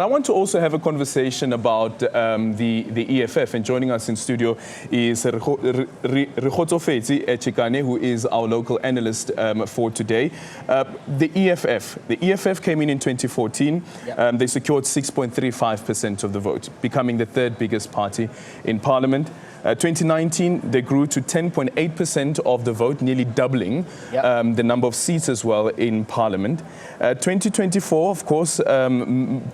I want to also have a conversation about the EFF, and joining us in studio is Rekgotsofetse Chikane, who is our local analyst for today. The EFF came in 2014. They secured 6.35% of the vote, becoming the third biggest party in Parliament. 2019, they grew to 10.8% of the vote, nearly doubling the number of seats as well in Parliament. 2024, of course,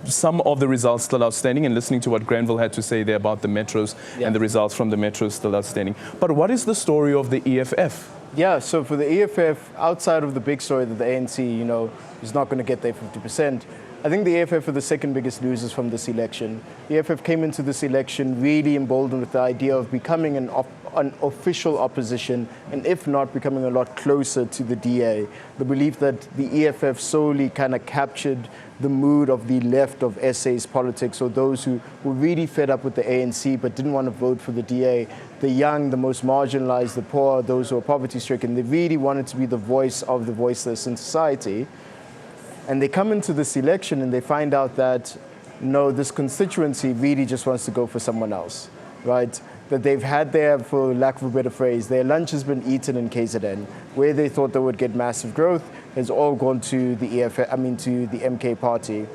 some of the results still outstanding, and listening to what Granville had to say there about the metros and the results from the metros still outstanding. But what is the story of the EFF? Yeah, so for the EFF, outside of the big story that the ANC, is not going to get their 50%, I think the EFF are the second biggest losers from this election. The EFF came into this election really emboldened with the idea of becoming an official opposition, and if not, becoming a lot closer to the DA. The belief that the EFF solely kind of captured the mood of the left of SA's politics, or those who were really fed up with the ANC but didn't want to vote for the DA. The young, the most marginalized, the poor, those who are poverty-stricken, they really wanted to be the voice of the voiceless in society. And they come into this election and they find out that, no, this constituency really just wants to go for someone else, right? That they've had their, for lack of a better phrase, their lunch has been eaten in KZN. Where they thought they would get massive growth has all gone to the to the MK party.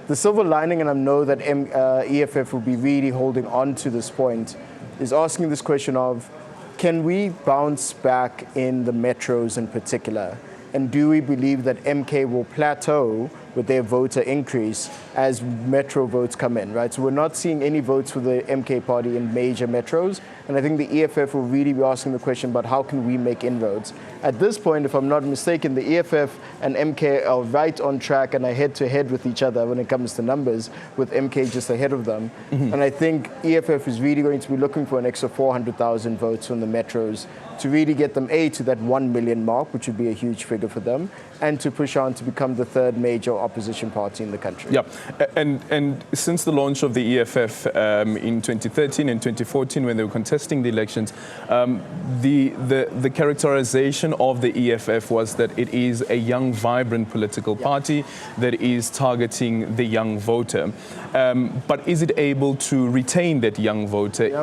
The silver lining, and I know that EFF will be really holding on to this point, is asking this question of, can we bounce back in the metros in particular? And do we believe that MK will plateau with their voter increase as metro votes come in, right? So we're not seeing any votes for the MK party in major metros. And I think the EFF will really be asking the question about how can we make inroads. At this point, if I'm not mistaken, the EFF and MK are right on track and are head-to-head with each other when it comes to numbers, with MK just ahead of them. And I think EFF is really going to be looking for an extra 400,000 votes from the metros to really get them, A, to that 1 million mark, which would be a huge figure for them, and to push on to become the third major opposition party in the country. Yeah, and since the launch of the EFF in 2013 and 2014, when they were contesting the elections, the characterization of the EFF was that it is a young, vibrant political party that is targeting the young voter. But is it able to retain that young voter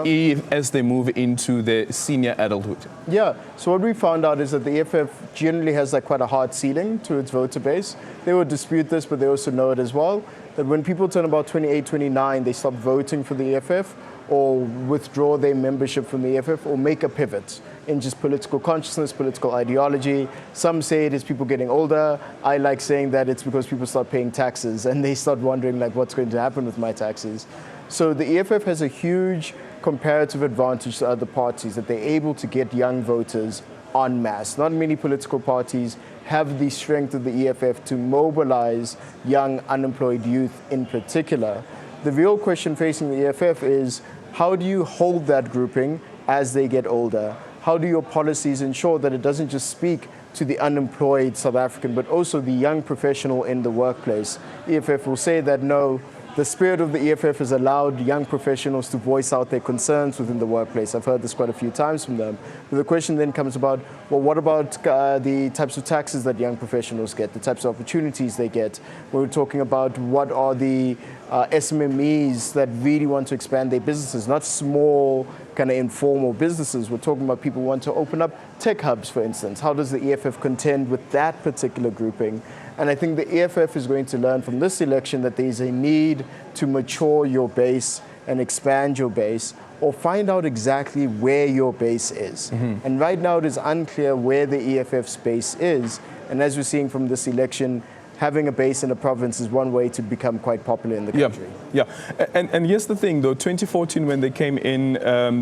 as they move into the senior adulthood? Yeah, so what we found out is that the EFF generally has quite a hard ceiling to its voter base. They would dispute this, but they also know it as well, that when people turn about 28, 29, they stop voting for the EFF or withdraw their membership from the EFF or make a pivot in just political consciousness, political ideology. Some say it is people getting older. I like saying that it's because people start paying taxes and they start wondering what's going to happen with my taxes. So the EFF has a huge comparative advantage to other parties, that they're able to get young voters en masse. Not many political parties have the strength of the EFF to mobilize young unemployed youth in particular. The real question facing the EFF is, how do you hold that grouping as they get older? How do your policies ensure that it doesn't just speak to the unemployed South African, but also the young professional in the workplace? EFF will say that no, the spirit of the EFF has allowed young professionals to voice out their concerns within the workplace. I've heard this quite a few times from them. But the question then comes about, well, what about the types of taxes that young professionals get, the types of opportunities they get? We're talking about what are the SMMEs that really want to expand their businesses, not small, kind of informal businesses. We're talking about people who want to open up tech hubs, for instance. How does the EFF contend with that particular grouping? And I think the EFF is going to learn from this election that there is a need to mature your base and expand your base, or find out exactly where your base is. And right now it is unclear where the EFF's base is. And as we're seeing from this election, having a base in a province is one way to become quite popular in the country. Yeah. And here's the thing, though. 2014, when they came in,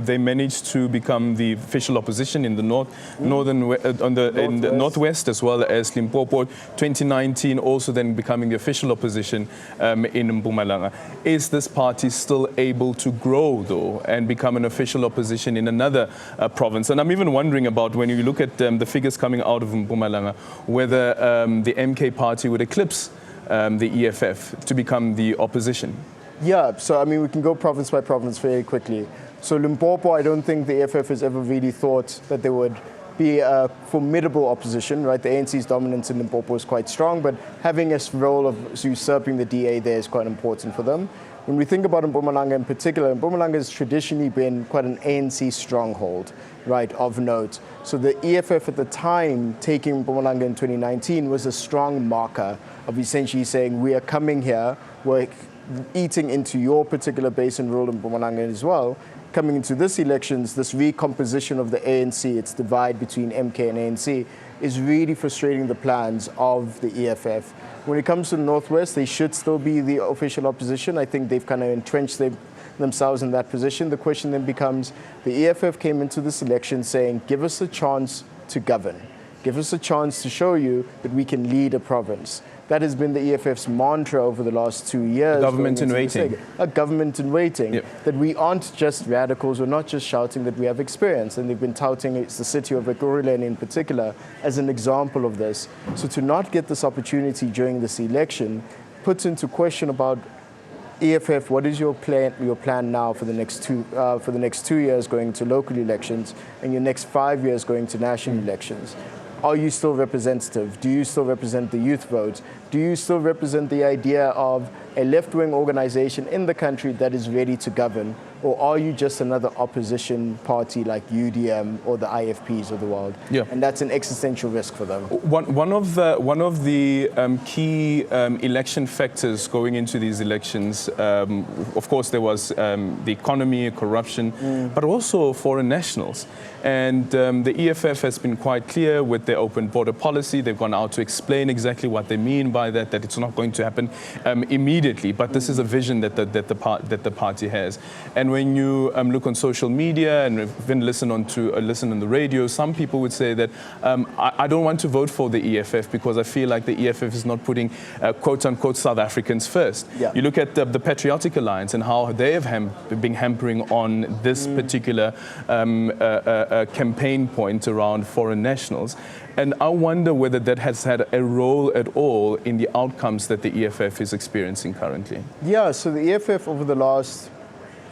they managed to become the official opposition in the northwest, as well as Limpopo. 2019, also then becoming the official opposition in Mpumalanga. Is this party still able to grow, though, and become an official opposition in another province? And I'm even wondering about, when you look at the figures coming out of Mpumalanga, whether the MK party would eclipse the EFF to become the opposition. Yeah, so I mean, we can go province by province very quickly. So Limpopo, I don't think the EFF has ever really thought that they would be a formidable opposition, right? The ANC's dominance in Limpopo is quite strong, but having a role of usurping the DA there is quite important for them. When we think about Mpumalanga in particular, Mpumalanga has traditionally been quite an ANC stronghold, right, of note. So the EFF at the time taking Mpumalanga in 2019 was a strong marker of essentially saying, we are coming here, we're eating into your particular base and role in Mpumalanga as well. Coming into this elections, this recomposition of the ANC, its divide between MK and ANC, is really frustrating the plans of the EFF. When it comes to the Northwest, they should still be the official opposition. I think they've kind of entrenched themselves in that position. The question then becomes, the EFF came into this election saying, give us a chance to govern. Give us a chance to show you that we can lead a province. That has been the EFF's mantra over the last 2 years. A government in waiting. A government in waiting. Yep. That we aren't just radicals, we're not just shouting, that we have experience. And they've been touting it's the city of Rekgotsofetse in particular as an example of this. So to not get this opportunity during this election puts into question about EFF, what is your plan now for the next 2 years going to local elections and your next 5 years going to national elections? Are you still representative? Do you still represent the youth vote? Do you still represent the idea of a left-wing organization in the country that is ready to govern? Or are you just another opposition party like UDM or the IFPs of the world? Yeah. And that's an existential risk for them. One of the key election factors going into these elections, of course, there was the economy, corruption, but also foreign nationals. And the EFF has been quite clear with their open border policy. They've gone out to explain exactly what they mean by that it's not going to happen immediately, but this is a vision that the party has. And when you look on social media and even listen on the radio, some people would say that I don't want to vote for the EFF because I feel like the EFF is not putting quote-unquote South Africans first. Yeah. You look at the Patriotic Alliance and how they have been hampering on this particular campaign point around foreign nationals. And I wonder whether that has had a role at all in the outcomes that the EFF is experiencing currently. Yeah, so the EFF over the last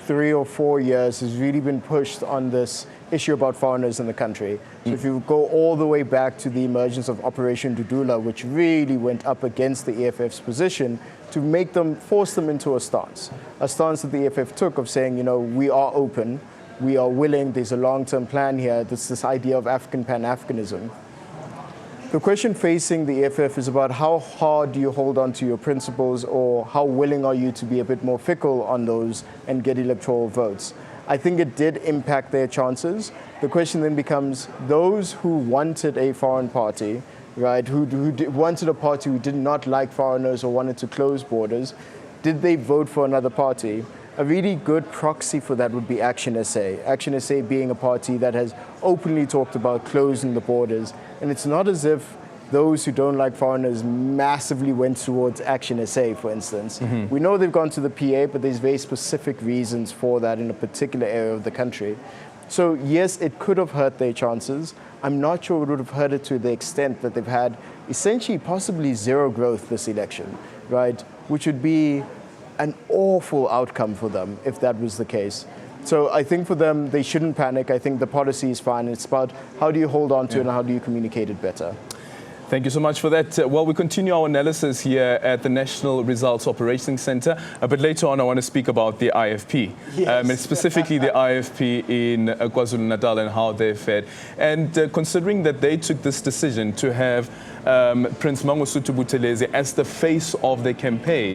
3 or 4 years has really been pushed on this issue about foreigners in the country. So if you go all the way back to the emergence of Operation Dudula, which really went up against the EFF's position to force them into a stance that the EFF took of saying, you know, we are open, we are willing, there's a long-term plan here, there's this idea of African Pan-Africanism. The question facing the EFF is about how hard do you hold on to your principles, or how willing are you to be a bit more fickle on those and get electoral votes. I think it did impact their chances. The question then becomes, those who wanted a foreign party, right, who wanted a party who did not like foreigners or wanted to close borders, did they vote for another party? A really good proxy for that would be Action SA. Action SA being a party that has openly talked about closing the borders. And it's not as if those who don't like foreigners massively went towards Action SA, for instance. We know they've gone to the PA, but there's very specific reasons for that in a particular area of the country. So yes, it could have hurt their chances. I'm not sure it would have hurt it to the extent that they've had essentially possibly zero growth this election, right? Which would be an awful outcome for them if that was the case. So I think for them, they shouldn't panic. I think the policy is fine. It's about how do you hold on to it and how do you communicate it better. Thank you so much for that. Well, we continue our analysis here at the National Results Operations Center. But later on, I want to speak about the IFP, and specifically the IFP in KwaZulu-Natal and how they fared. And considering that they took this decision to have Prince Mangosuthu Buthelezi as the face of the campaign,